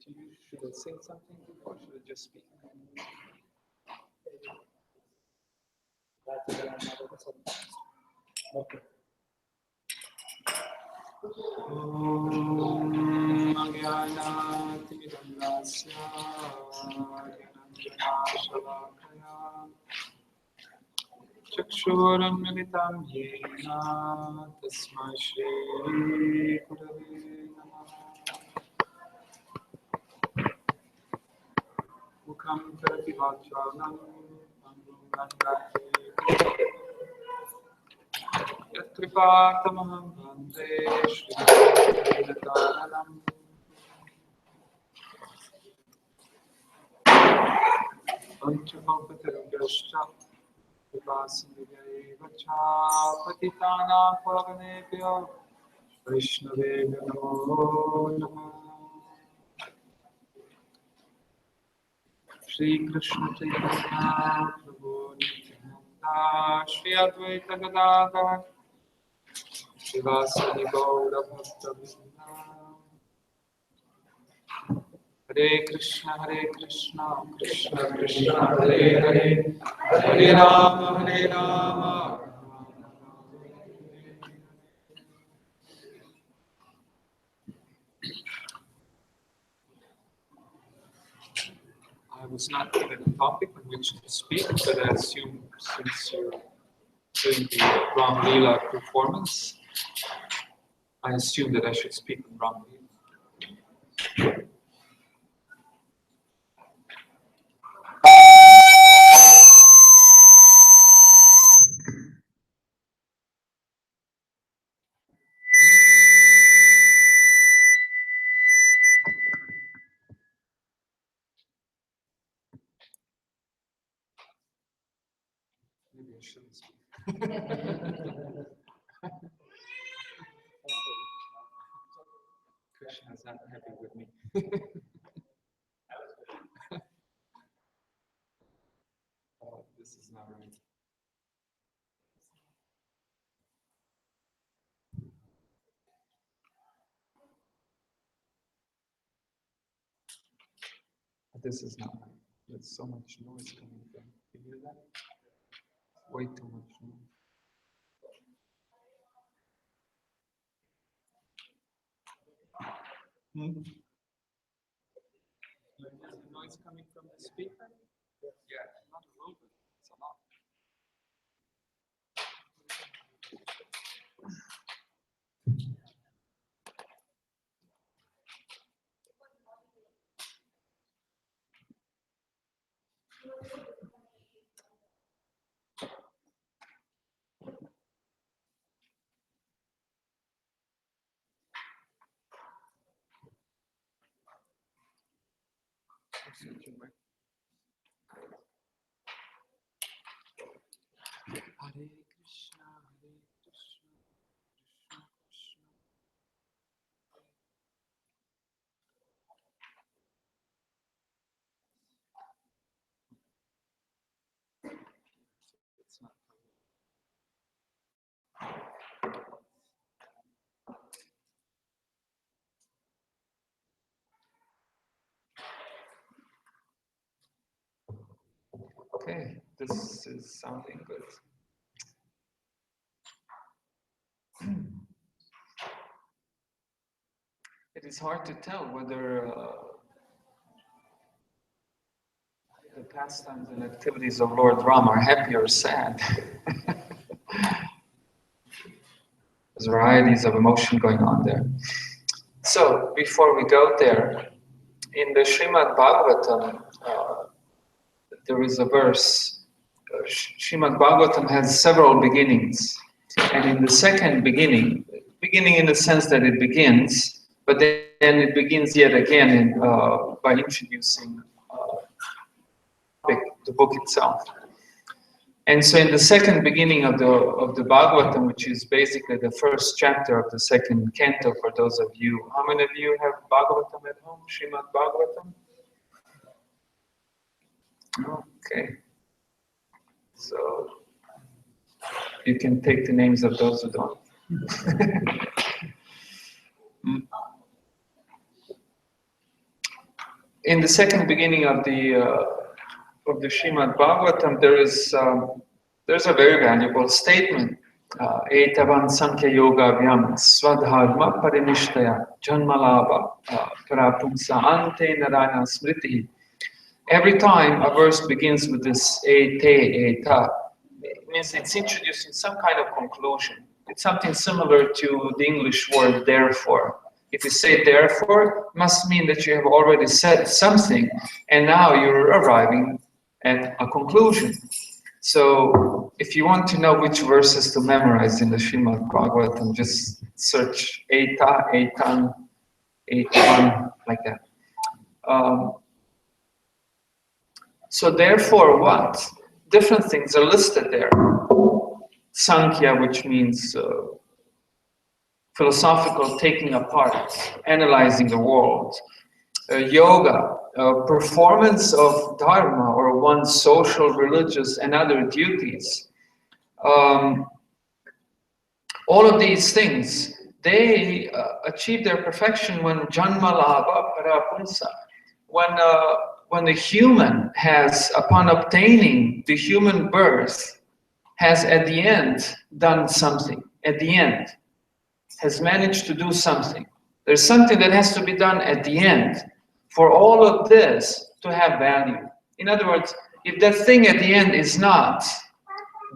Should I say something or should I just speak? Okay. Chakshurannalitam yena tasmai shri gurave namah. Mukham karati vachanam yatripatamaham bhante shri Panchakalpatarubhyascha Vipasindhyaeva cha Patitanam Pavanebhyo Vaishnavebhyo namo namah. Shri Krishna Chaitanya Prabhu Nityananda Shri Advaita Gadadhar Shivasadi Gaura Bhakta-vrinda. Hare Krishna Krishna Krishna Hare Hare Hare Rama I was not given a topic on which to speak, but I assume since you're doing the Ram Leela performance, I assume that I should speak on Ram Leela. Maybe I shouldn't speak. Krishna's not happy with me. Oh, this is not right. This is not right. There's so much noise coming from. You hear that? Way too much noise. Is the noise coming from the speaker? Yeah, not a little bit. It's a lot. Hare Krishna, Krishna Krishna. It's not okay, this is sounding good. It is hard to tell whether the pastimes and activities of Lord Ram are happy or sad. There's varieties of emotion going on there. So, before we go there, in the Srimad Bhagavatam, there is a verse. Srimad Bhagavatam has several beginnings. And in the second beginning in the sense that it begins, but then it begins yet again by introducing the book itself. And so in the second beginning of the Bhagavatam, which is basically the first chapter of the second canto for those of you, how many of you have Bhagavatam at home? Srimad Bhagavatam? Okay. So you can take the names of those who don't. in the second beginning of the Srimad Bhagavatam, there's a very valuable statement. Etavan Sankhya Yoga Vyam Swadharma Parinishtaya Janmalava Parapunsa Ante Narayana Smriti. Every time a verse begins with this ete, eta, it means it's introducing some kind of conclusion. It's something similar to the English word therefore. If you say therefore, it must mean that you have already said something and now you're arriving at a conclusion. So if you want to know which verses to memorize in the Srimad Bhagavatam, just search Eta, Etan, Etan, like that. So therefore what? Different things are listed there. Sankhya, which means philosophical taking apart, analyzing the world. Yoga, performance of dharma or one's social, religious, and other duties. All of these things, they achieve their perfection when janmalabha parapunsa, when the human has, upon obtaining the human birth, has at the end done something, at the end, has managed to do something. There's something that has to be done at the end for all of this to have value. In other words, if that thing at the end is not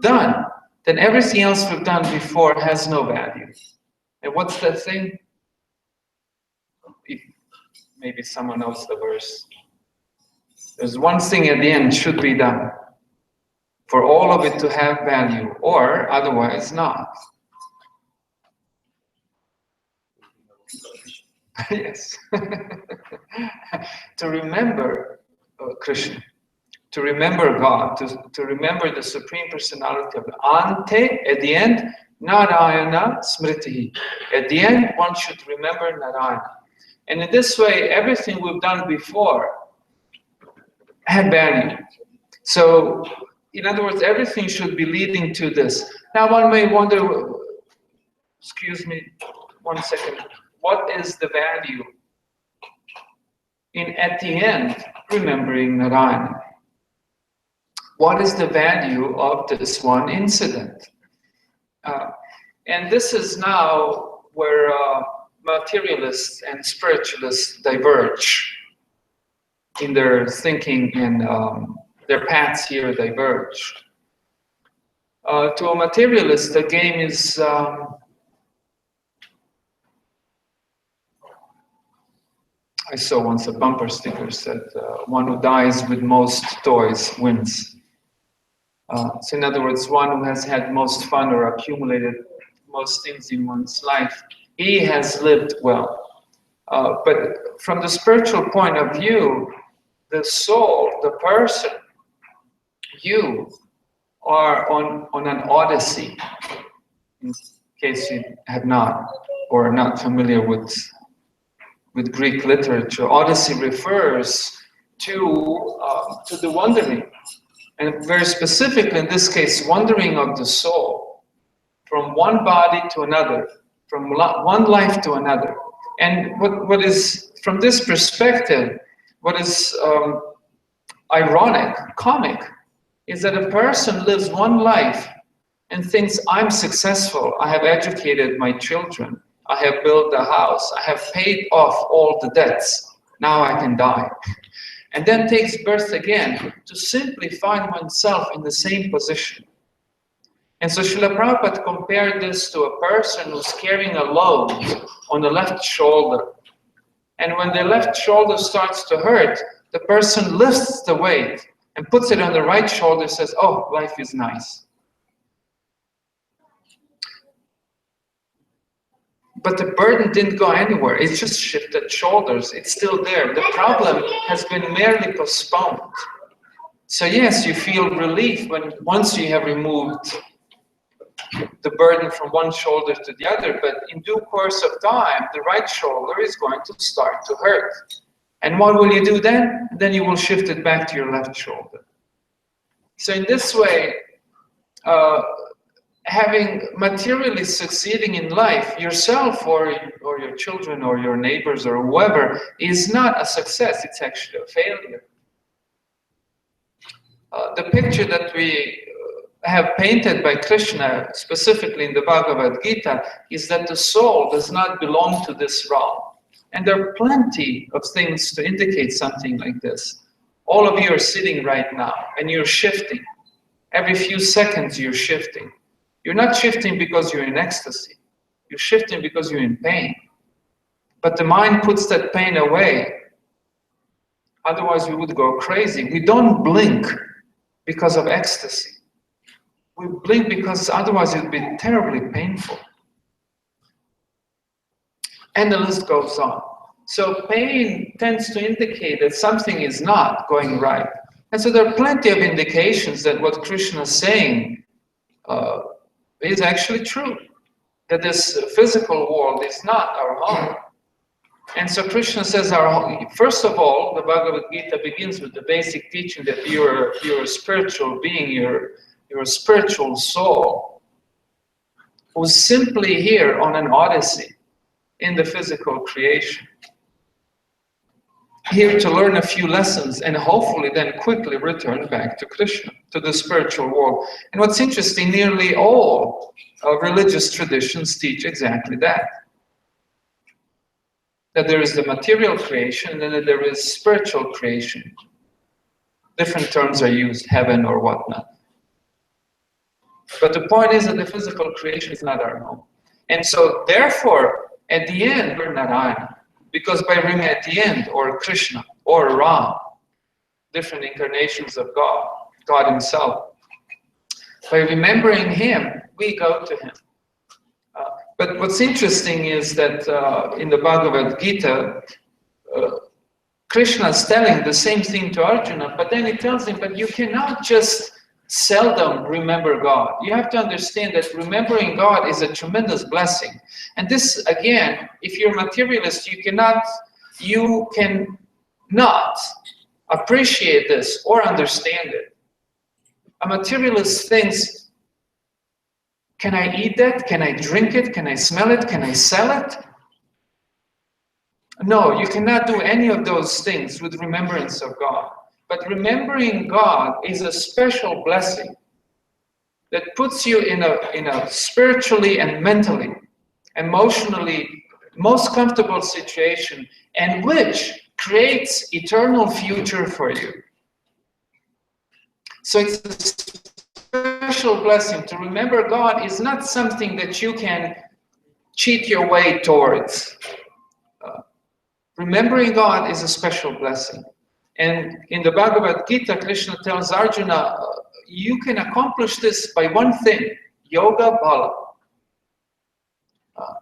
done, then everything else we've done before has no value. And what's that thing? If maybe someone knows the verse. There's one thing at the end should be done for all of it to have value, or otherwise not. Yes. To remember Krishna, to remember God, to remember the Supreme Personality of Ante, at the end, Narayana Smriti. At the end, one should remember Narayana. And in this way, everything we've done before had value. So, in other words, everything should be leading to this. Now one may wonder, excuse me, 1 second. What is the value in, at the end, remembering Narayana? What is the value of this one incident? And this is now where materialists and spiritualists diverge in their thinking, and their paths here diverge. To a materialist, the game is I saw once a bumper sticker said, one who dies with most toys wins. So in other words, one who has had most fun or accumulated most things in one's life, he has lived well. But from the spiritual point of view, the soul, the person, you are on an odyssey, in case you have not or are not familiar with Greek literature. Odyssey refers to the wandering, and very specifically in this case, wandering of the soul from one body to another, from one life to another. And what is, from this perspective, what is ironic, comic, is that a person lives one life and thinks, I'm successful, I have educated my children, I have built a house, I have paid off all the debts, now I can die. And then takes birth again to simply find oneself in the same position. And so Srila Prabhupada compared this to a person who's carrying a load on the left shoulder. And when the left shoulder starts to hurt, the person lifts the weight and puts it on the right shoulder and says, oh, life is nice. But the burden didn't go anywhere. It just shifted shoulders. It's still there. The problem has been merely postponed. So yes, you feel relief once you have removed the burden from one shoulder to the other, but in due course of time, the right shoulder is going to start to hurt. And what will you do then? Then you will shift it back to your left shoulder. So in this way, having materially succeeding in life, yourself or your children or your neighbors or whoever, is not a success, it's actually a failure. The picture that we have painted by Krishna, specifically in the Bhagavad Gita, is that the soul does not belong to this realm. And there are plenty of things to indicate something like this. All of you are sitting right now, and you're shifting. Every few seconds you're shifting. You're not shifting because you're in ecstasy. You're shifting because you're in pain. But the mind puts that pain away. Otherwise we would go crazy. We don't blink because of ecstasy. We blink because otherwise it would be terribly painful. And the list goes on. So pain tends to indicate that something is not going right. And so there are plenty of indications that what Krishna is saying is actually true. That this physical world is not our home. And so Krishna says, first of all, the Bhagavad Gita begins with the basic teaching that you're a spiritual being, you're a spiritual soul, who's simply here on an odyssey in the physical creation. Here to learn a few lessons and hopefully then quickly return back to Krishna, to the spiritual world. And what's interesting, nearly all religious traditions teach exactly that. That there is the material creation and that there is spiritual creation. Different terms are used, heaven or whatnot. But the point is that the physical creation is not our home. And so therefore, at the end, we're Narayana. Because by Rima at the end, or Krishna, or Ram, different incarnations of God, God Himself. By remembering Him, we go to Him. But what's interesting is that in the Bhagavad Gita, Krishna is telling the same thing to Arjuna, but then he tells him, but you cannot just seldom remember God. You have to understand that remembering God is a tremendous blessing. And this, again, if you're a materialist, you cannot appreciate this or understand it. A materialist thinks, can I eat that? Can I drink it? Can I smell it? Can I sell it? No, you cannot do any of those things with remembrance of God. But remembering God is a special blessing that puts you in a spiritually and mentally, emotionally most comfortable situation, and which creates eternal future for you. So it's a special blessing. To remember God is not something that you can cheat your way towards. Remembering God is a special blessing. And in the Bhagavad Gita, Krishna tells Arjuna, you can accomplish this by one thing, yoga bala.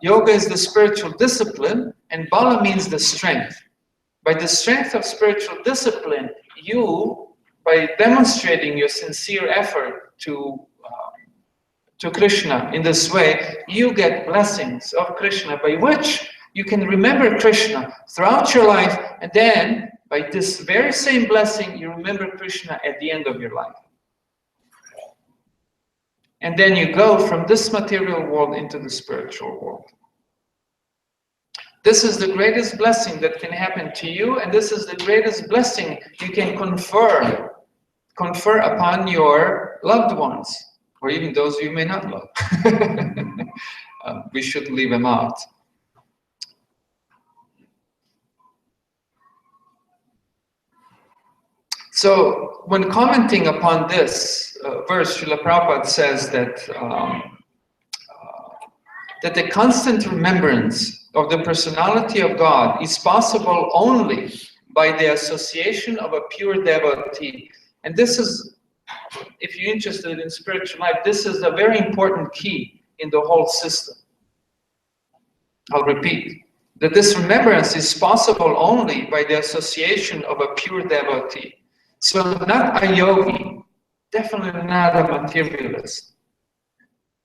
Yoga is the spiritual discipline, and bala means the strength. By the strength of spiritual discipline, you, by demonstrating your sincere effort to Krishna in this way, you get blessings of Krishna, by which you can remember Krishna throughout your life, and then by this very same blessing, you remember Krishna at the end of your life. And then you go from this material world into the spiritual world. This is the greatest blessing that can happen to you, and this is the greatest blessing you can confer upon your loved ones, or even those you may not love. We should leave them out. So, when commenting upon this verse, Srila Prabhupada says that the constant remembrance of the personality of God is possible only by the association of a pure devotee. And this is, if you're interested in spiritual life, this is a very important key in the whole system. I'll repeat, that this remembrance is possible only by the association of a pure devotee. So not a yogi, definitely not a materialist,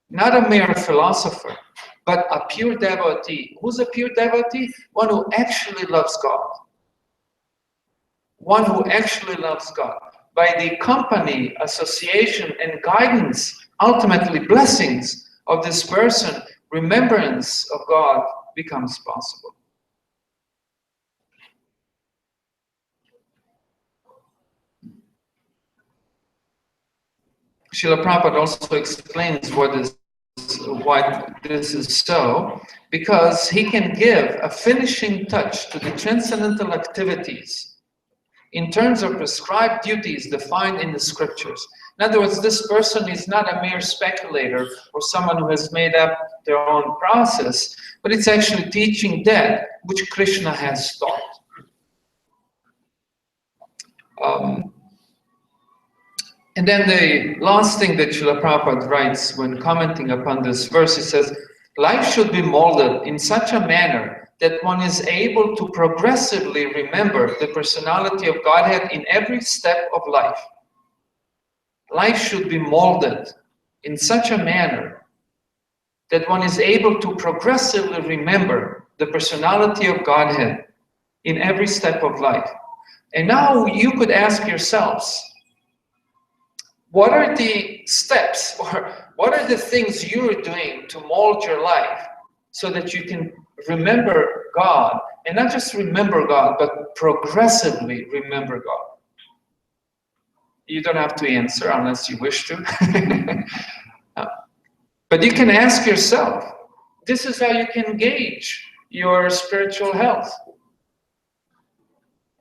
not a mere philosopher, but a pure devotee. Who's a pure devotee? One who actually loves God. One who actually loves God. By the company, association, and guidance ultimately blessings of this person, remembrance of God becomes possible. Srila Prabhupada also explains why this is so, because he can give a finishing touch to the transcendental activities in terms of prescribed duties defined in the scriptures. In other words, this person is not a mere speculator or someone who has made up their own process, but it's actually teaching that which Krishna has taught. And then the last thing that Srila Prabhupada writes when commenting upon this verse, he says, life should be molded in such a manner that one is able to progressively remember the personality of Godhead in every step of life. Life should be molded in such a manner that one is able to progressively remember the personality of Godhead in every step of life. And now you could ask yourselves, what are the steps or what are the things you're doing to mold your life so that you can remember God, and not just remember God, but progressively remember God? You don't have to answer unless you wish to. But you can ask yourself, this is how you can gauge your spiritual health.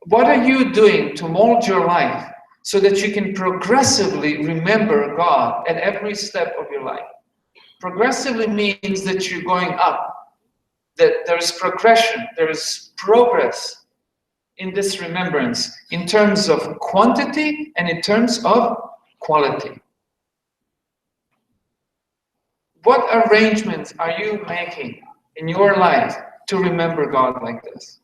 What are you doing to mold your life so that you can progressively remember God at every step of your life? Progressively means that you're going up, that there's progression, there's progress in this remembrance in terms of quantity and in terms of quality. What arrangements are you making in your life to remember God like this?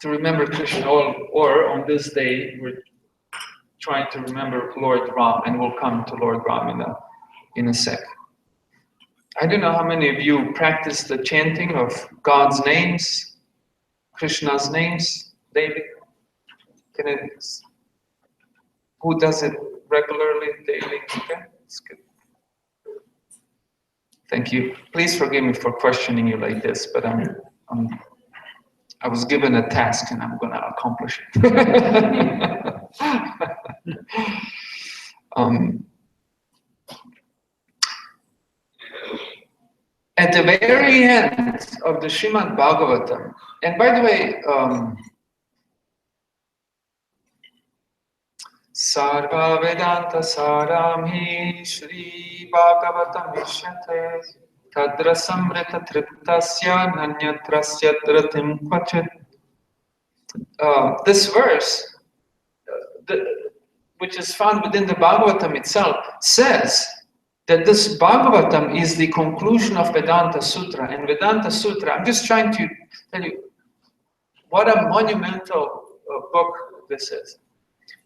To remember Krishna, or on this day, we're trying to remember Lord Ram, and we'll come to Lord Ram in a sec. I don't know how many of you practice the chanting of God's names, Krishna's names daily. Who does it regularly, daily? Okay, that's good. Thank you. Please forgive me for questioning you like this, but I was given a task and I'm going to accomplish it. At the very end of the Srimad Bhagavatam, and by the way, Sarva Vedanta Saramhi Shri Bhagavatam Vishyate Tadra Samrita Triptasya Nanyatrasya Dratim Kvachit. This verse, which is found within the Bhagavatam itself, says that this Bhagavatam is the conclusion of Vedanta Sutra. And Vedanta Sutra, I'm just trying to tell you what a monumental book this is.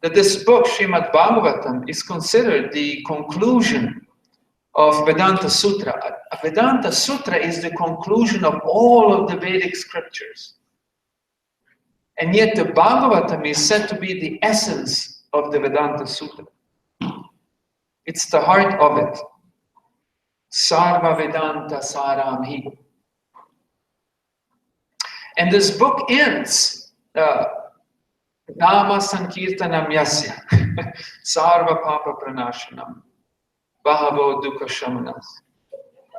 That this book, Srimad Bhagavatam, is considered the conclusion of Vedanta Sutra. Vedanta Sutra is the conclusion of all of the Vedic scriptures. And yet the Bhagavatam is said to be the essence of the Vedanta Sutra. It's the heart of it. Sarva Vedanta Saramhi. And this book ends, Nama Sankirtanam Yasya, Sarva Papa Pranashanam, Bahavo Dukkha Shamanas,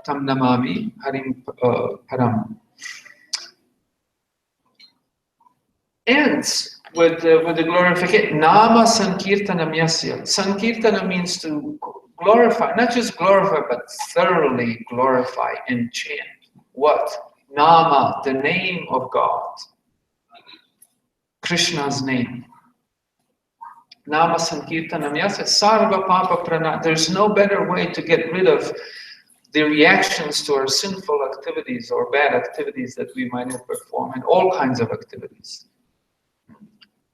Tam Namami Harim Param. Ends with the glorification. Nama Sankirtanam Yasya. Sankirtana means to glorify, not just glorify, but thoroughly glorify and chant. What? Nama, the name of God. Krishna's name. Nama Sankirtanam Yasya Sarva Papa Prana. There's no better way to get rid of the reactions to our sinful activities or bad activities that we might have performed, and all kinds of activities.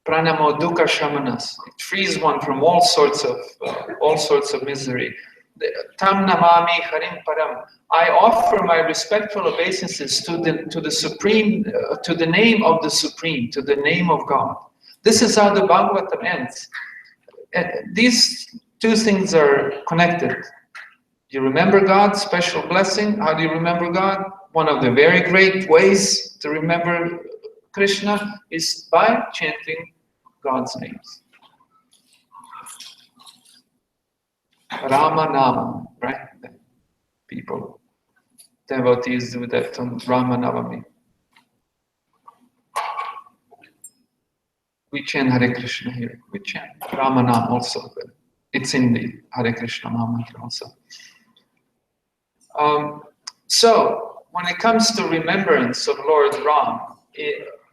Pranamo Dukkha Shamanas. It frees one from all sorts of misery. Tam Namami Harim Param. I offer my respectful obeisances to the Supreme, to the name of the Supreme, to the name of God. This is how the Bhagavatam ends. These two things are connected. You remember God, special blessing. How do you remember God? One of the very great ways to remember Krishna is by chanting God's names. Rama Nama, right? People, devotees do that on Rama Navami. We chant Hare Krishna here. We chant Rama Nama also, but it's in the Hare Krishna Mahamantra also. So, when it comes to remembrance of Lord Ram,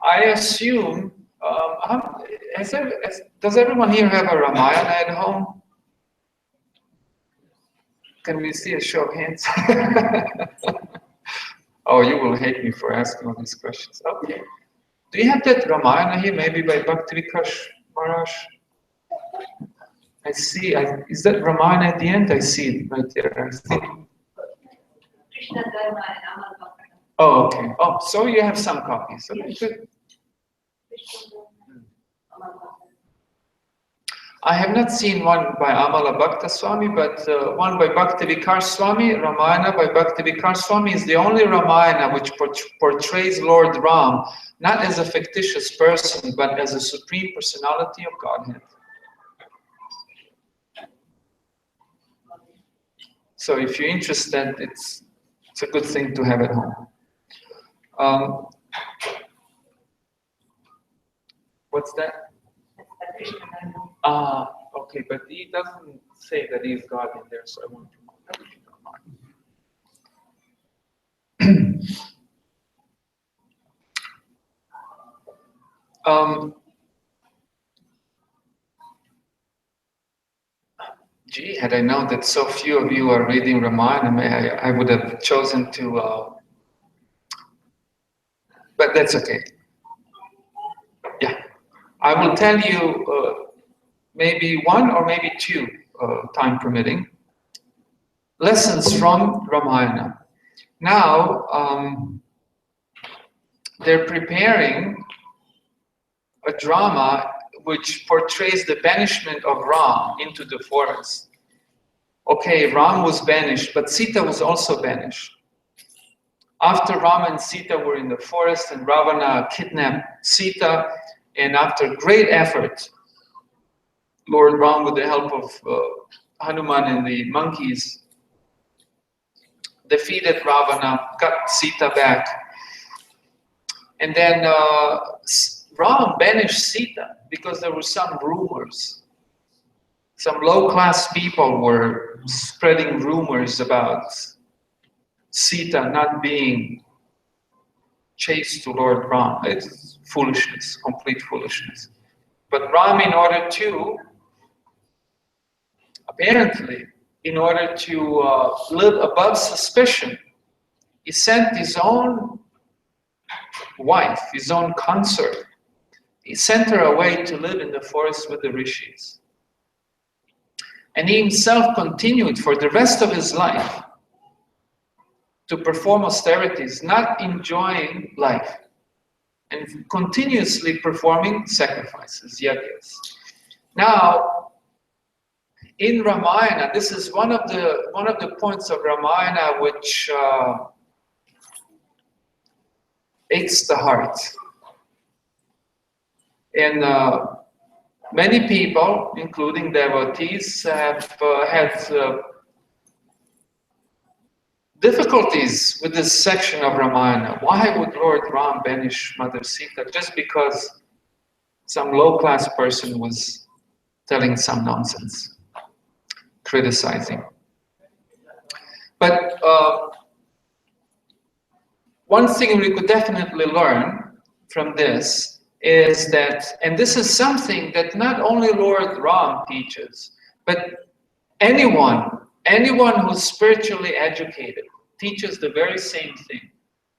I assume, does everyone here have a Ramayana at home? Can we see a show of hands? Oh, you will hate me for asking all these questions. Okay. Do you have that Ramayana here, maybe by Bhakti Vikash Maharaj? I see. Is that Ramayana at the end? I see it right there. I think. Oh, okay. Oh, so you have some copies. Okay, good. I have not seen one by Amala Bhakta Swami, but one by Bhakti Vikar Swami, Ramayana by Bhakti Vikar Swami is the only Ramayana which portrays Lord Ram not as a fictitious person, but as a supreme personality of Godhead. So if you're interested, it's a good thing to have at home. What's that? Okay, but he doesn't say that he's God in there, so I won't promote that. Gee, had I known that so few of you are reading Ramayana, I would have chosen to, but that's okay. Yeah, I will tell you maybe one or maybe two, time permitting, lessons from Ramayana. Now, they're preparing a drama which portrays the banishment of Ram into the forest. Okay, Ram was banished, but Sita was also banished. After Ram and Sita were in the forest and Ravana kidnapped Sita, and after great effort, Lord Ram, with the help of Hanuman and the monkeys, defeated Ravana, got Sita back. And then Ram banished Sita because there were some rumors. Some low-class people were spreading rumors about Sita not being chaste to Lord Ram. It's foolishness, complete foolishness. But Ram, apparently, in order to live above suspicion, he sent his own wife, his own consort. He sent her away to live in the forest with the rishis. And he himself continued for the rest of his life to perform austerities, not enjoying life, and continuously performing sacrifices, yagyas. Now, in Ramayana, this is one of the points of Ramayana which aches the heart. And many people, including devotees, have had difficulties with this section of Ramayana. Why would Lord Ram banish Mother Sita? Just because some low-class person was telling some nonsense, criticizing. But one thing we could definitely learn from this is that, and this is something that not only Lord Ram teaches, but anyone who's spiritually educated teaches the very same thing,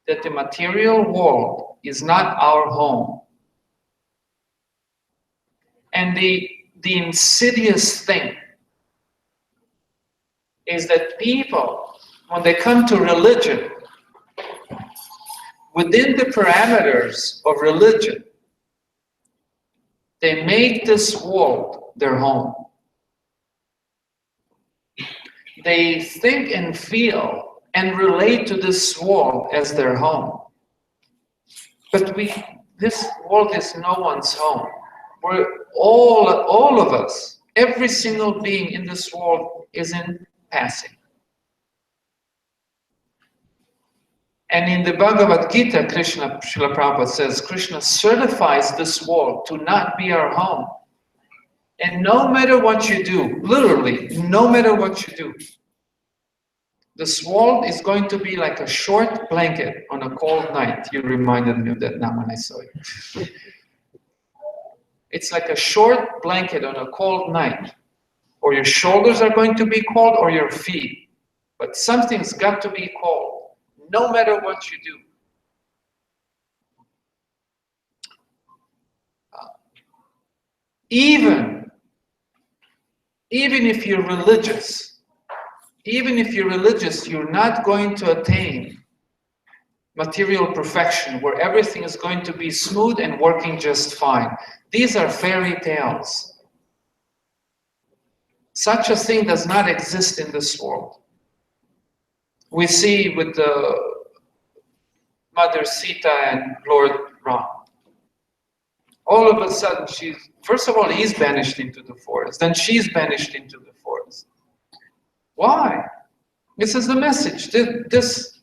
that the material world is not our home. And the insidious thing is that people, when they come to religion, within the parameters of religion, they make this world their home. they think and feel and relate to this world as their home. But this world is no one's home. We're all of us, every single being in this world is in passing. And in the Bhagavad Gita, Srila Prabhupada says, Krishna certifies this world to not be our home. And no matter what you do, literally, no matter what you do, this world is going to be like a short blanket on a cold night. You reminded me of that now when I saw you. It's like a short blanket on a cold night. Or your shoulders are going to be cold or your feet. But something's got to be cold. No matter what you do. Even if you're religious, you're not going to attain material perfection where everything is going to be smooth and working just fine. These are fairy tales. Such a thing does not exist in this world. We see with the Mother Sita and Lord Ram. All of a sudden, first of all, he's banished into the forest. Then she's banished into the forest. Why? This is the message. This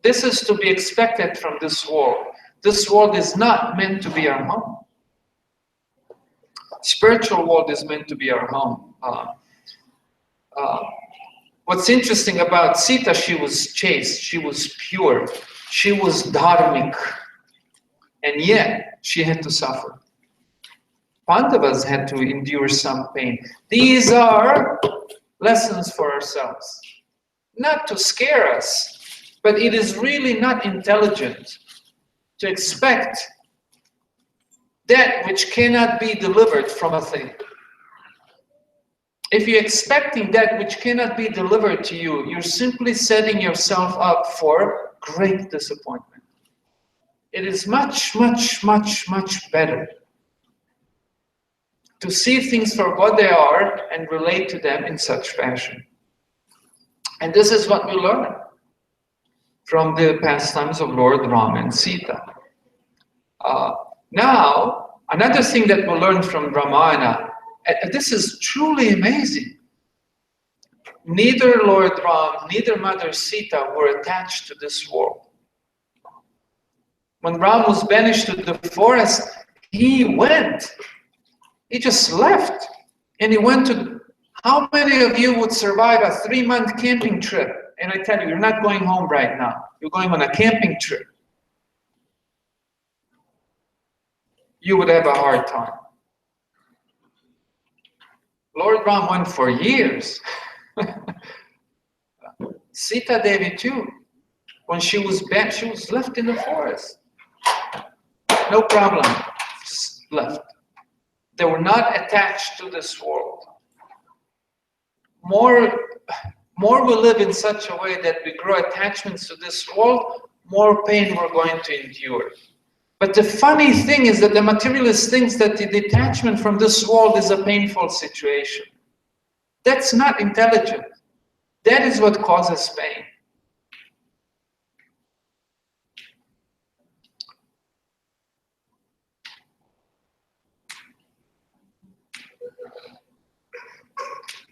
is to be expected from this world. This world is not meant to be our home. Spiritual world is meant to be our home. What's interesting about Sita, she was chaste, she was pure, she was dharmic, and yet she had to suffer. Pandavas had to endure some pain. These are lessons for ourselves. Not to scare us, but it is really not intelligent to expect that which cannot be delivered from a thing. If you're expecting that which cannot be delivered to you, you're simply setting yourself up for great disappointment. It is much, much, much, much better to see things for what they are and relate to them in such fashion. And this is what we learn from the pastimes of Lord Ram and Sita. Now, another thing that we learn from Ramayana, this is truly amazing. Neither Lord Ram, neither Mother Sita were attached to this world. When Ram was banished to the forest, he went. He just left. And he went to, how many of you would survive a 3-month camping trip? And I tell you, you're not going home right now. You're going on a camping trip. You would have a hard time. Lord Ram went for years. Sita Devi too. When she was bent, she was left in the forest. No problem, just left. They were not attached to this world. More we live in such a way that we grow attachments to this world, more pain we're going to endure. But the funny thing is that the materialist thinks that the detachment from this world is a painful situation. That's not intelligent. That is what causes pain.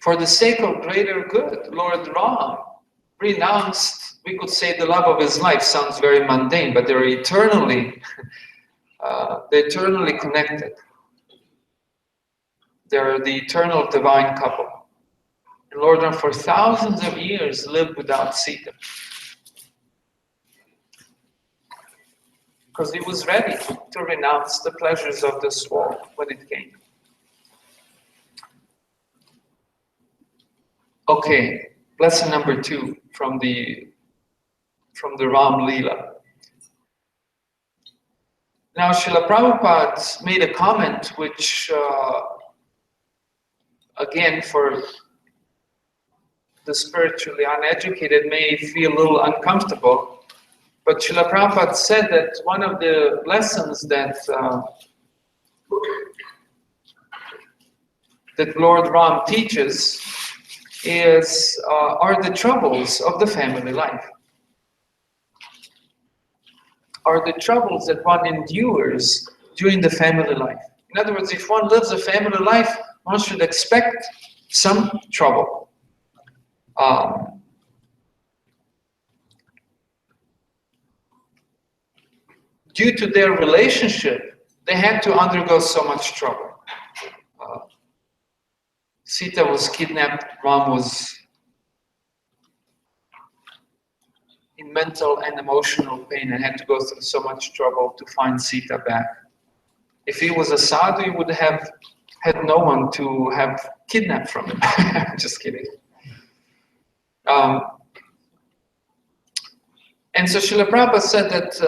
For the sake of greater good, Lord Ram renounced, we could say the love of his life. Sounds very mundane, but they're eternally connected. They're the eternal divine couple. And Lord Ram for thousands of years lived without Sita. Because he was ready to renounce the pleasures of this world when it came. Okay, lesson number 2 from the Ram Leela. Now, Srila Prabhupada made a comment which, again, for the spiritually uneducated may feel a little uncomfortable. But Srila Prabhupada said that one of the lessons that Lord Ram teaches are the troubles of the family life. Are the troubles that one endures during the family life. In other words, if one lives a family life, one should expect some trouble. Due to their relationship, they had to undergo so much trouble. Sita was kidnapped, Ram was in mental and emotional pain and had to go through so much trouble to find Sita back. If he was a sadhu, he would have had no one to have kidnapped from him. Just kidding. And so Srila Prabhupada said that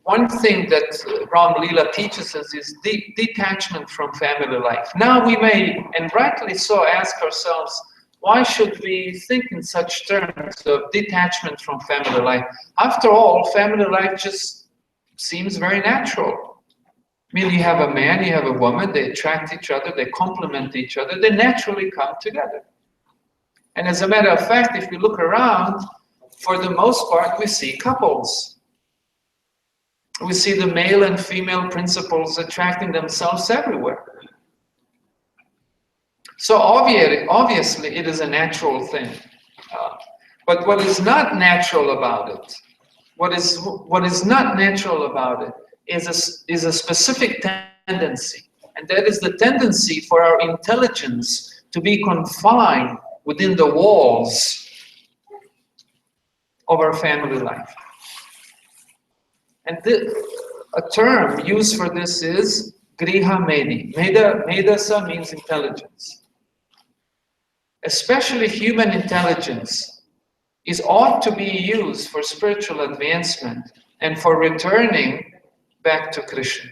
one thing that Ram Leela teaches us is detachment from family life. Now we may, and rightly so, ask ourselves, why should we think in such terms of detachment from family life? After all, family life just seems very natural. I mean, you have a man, you have a woman, they attract each other, they complement each other, they naturally come together. And as a matter of fact, if we look around, for the most part, we see couples. We see the male and female principals attracting themselves everywhere. So obviously, it is a natural thing. But what is not natural about it, what is not natural about it is a specific tendency. And that is the tendency for our intelligence to be confined within the walls of our family life. And a term used for this is Griha Medi. Medasa means intelligence. Especially human intelligence ought to be used for spiritual advancement and for returning back to Krishna.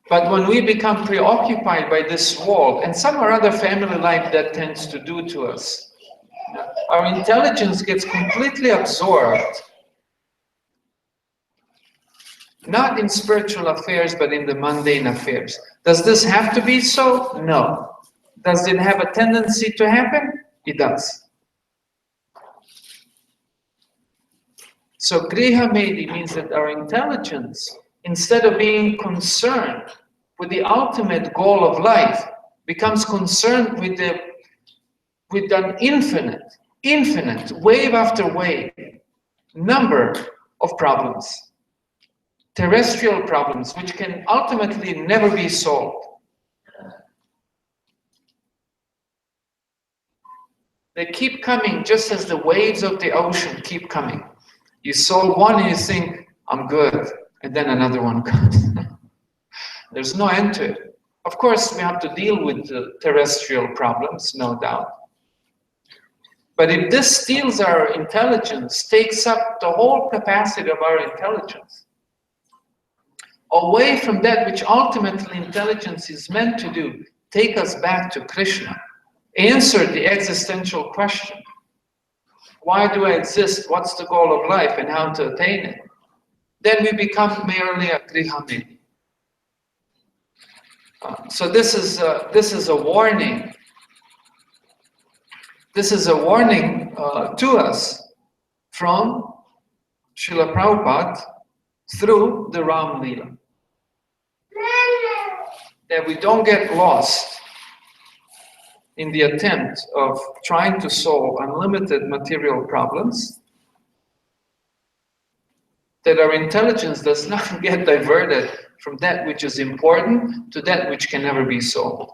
But when we become preoccupied by this wall, and some or other family life that tends to do to us, our intelligence gets completely absorbed, not in spiritual affairs, but in the mundane affairs. Does this have to be so? No. Does it have a tendency to happen? It does. So Griha Medi means that our intelligence, instead of being concerned with the ultimate goal of life, becomes concerned with an infinite, wave after wave, number of problems, terrestrial problems, which can ultimately never be solved. They keep coming just as the waves of the ocean keep coming. You solve one and you think, I'm good, and then another one comes. There's no end to it. Of course, we have to deal with the terrestrial problems, no doubt. But if this steals our intelligence, takes up the whole capacity of our intelligence, away from that which ultimately intelligence is meant to do, take us back to Krishna, answer the existential question. Why do I exist? What's the goal of life and how to attain it? Then we become merely a Griha Medi. So this is a warning. This is a warning to us from Srila Prabhupada through the Ram Leela. That we don't get lost in the attempt of trying to solve unlimited material problems, that our intelligence does not get diverted from that which is important to that which can never be solved.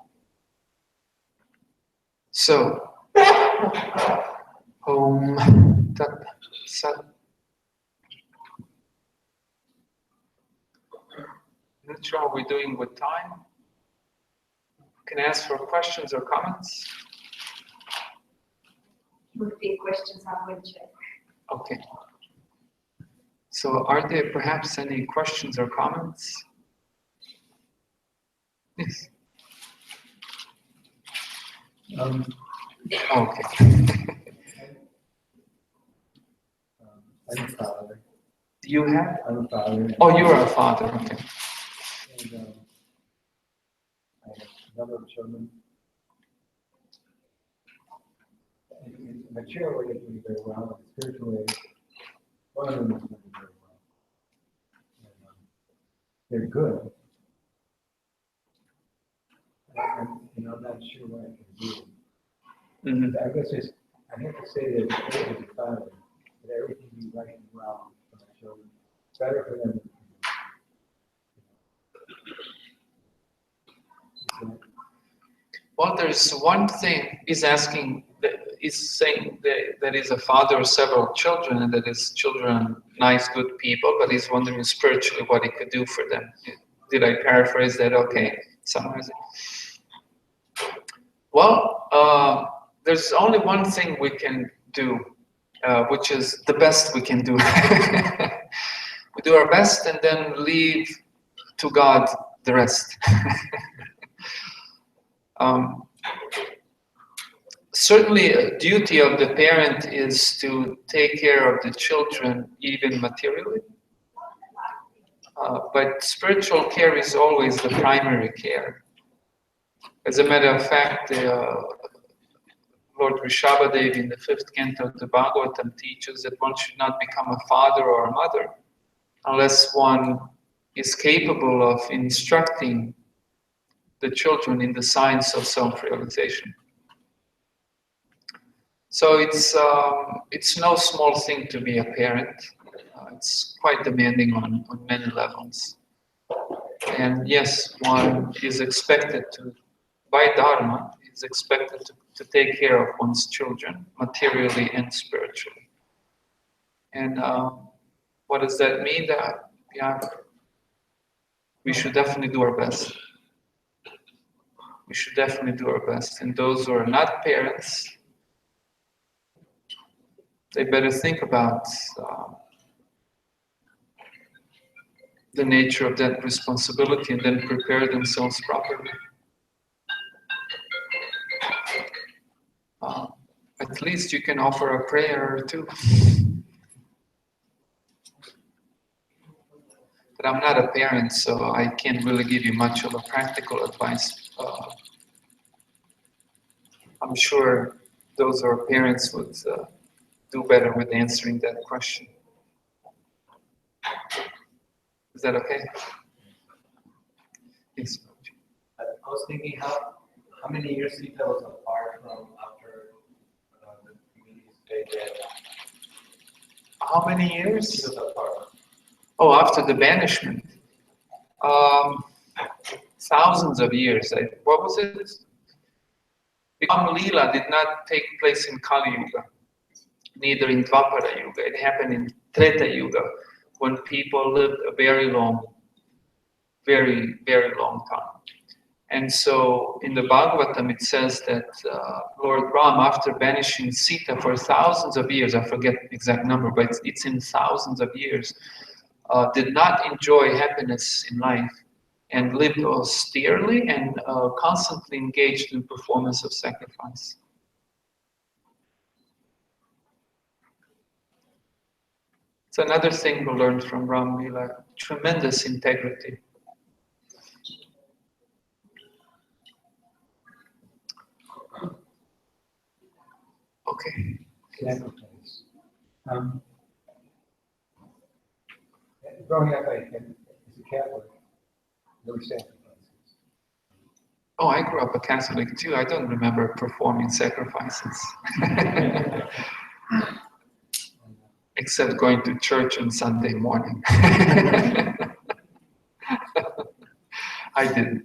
So, Om Tat Sat. Not sure how we're doing with time. Can I ask for questions or comments? Would be questions, I will check. Okay. So are there perhaps any questions or comments? Yes. Okay. I'm a father. You have? I'm a father. Oh, you are a father. Okay. And, number of children. In material way, they're doing very well. In spiritual way, one of them is doing very well. And, they're good. And I'm not sure what I can do. Mm-hmm. I guess I have to say that as a father, that everything be right and well for my children. It's better for them. Well, there's one thing he's asking, he's saying that he's a father of several children and that his children are nice, good people, but he's wondering spiritually what he could do for them. Did I paraphrase that? Okay, summarize it. Well, there's only one thing we can do, which is the best we can do. We do our best and then leave to God the rest. Certainly a duty of the parent is to take care of the children even materially, but spiritual care is always the primary care. As a matter of fact, Lord Rishabhadev in the 5th canto of the Bhagavatam teaches that one should not become a father or a mother unless one is capable of instructing the children in the science of self-realization. So it's no small thing to be a parent. It's quite demanding on many levels. And yes, one is expected to, by Dharma, is expected to take care of one's children, materially and spiritually. And what does that mean? That we should definitely do our best. We should definitely do our best. And those who are not parents, they better think about the nature of that responsibility and then prepare themselves properly. At least you can offer a prayer or two. But I'm not a parent, so I can't really give you much of a practical advice. I'm sure those who are parents would do better with answering that question. Is that okay? Yes. I was thinking how many years Sita was apart from after the community stayed there. How many years? She was apart. Oh, after the banishment. Thousands of years. What was it? Ram Leela did not take place in Kali Yuga, neither in Dvapara Yuga. It happened in Treta Yuga, when people lived a very long, very, very long time. And so in the Bhagavatam it says that Lord Ram, after banishing Sita for thousands of years, I forget the exact number, but it's in thousands of years, did not enjoy happiness in life and lived austerely and constantly engaged in performance of sacrifice. It's another thing we learned from Ram Leela, tremendous integrity. Okay. Sacrifice. Growing up as a Catholic, there were sacrifices. Oh, I grew up a Catholic too. I don't remember performing sacrifices. Except going to church on Sunday morning. I didn't.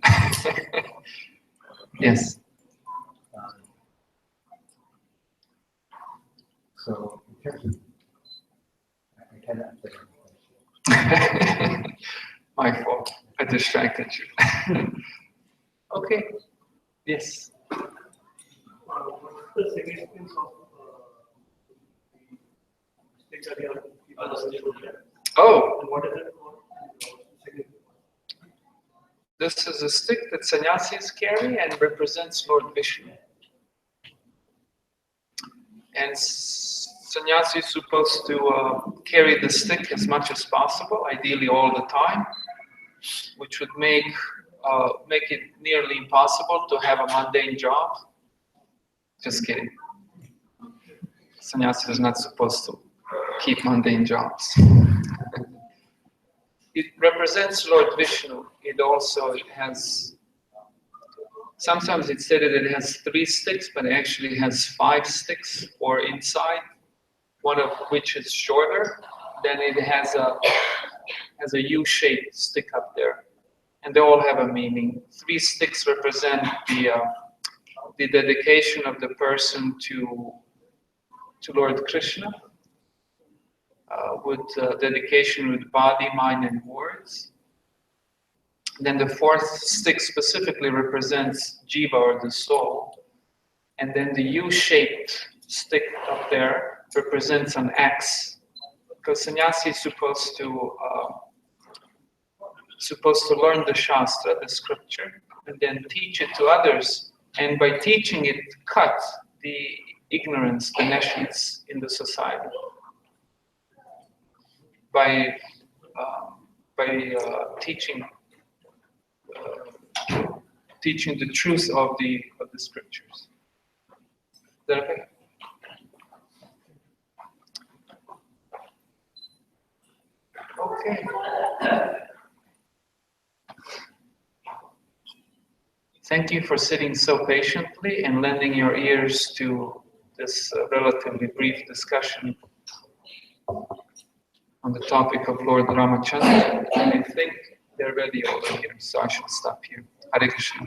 Yes. So, in terms of, I cannot say anything. My fault. I distracted you. Okay. Yes. What's the significance of Oh, and what is it for? this is a stick that sannyasis carry and represents Lord Vishnu. And sannyasi is supposed to carry the stick as much as possible, ideally all the time, which would make make it nearly impossible to have a mundane job? Just kidding. Sannyasi is not supposed to keep mundane jobs. It represents Lord Vishnu. It also has, sometimes it's said that it has 3 sticks, but it actually has 5 sticks or inside, one of which is shorter. Then it has a U-shaped stick up there. And they all have a meaning. 3 sticks represent the dedication of the person to Lord Krishna, with dedication with body, mind, and words. Then the 4th stick specifically represents Jiva, or the soul. And then the U-shaped stick up there represents an axe. Because sannyasi is supposed to learn the Shastra, the scripture, and then teach it to others. And by teaching it, cut the ignorance, the nations in the society. By teaching the truth of the scriptures. Is that okay? Okay. Thank you for sitting so patiently and lending your ears to this relatively brief discussion on the topic of Lord Ramachandra. I think they're ready over here, so I should stop here. Hare Krishna.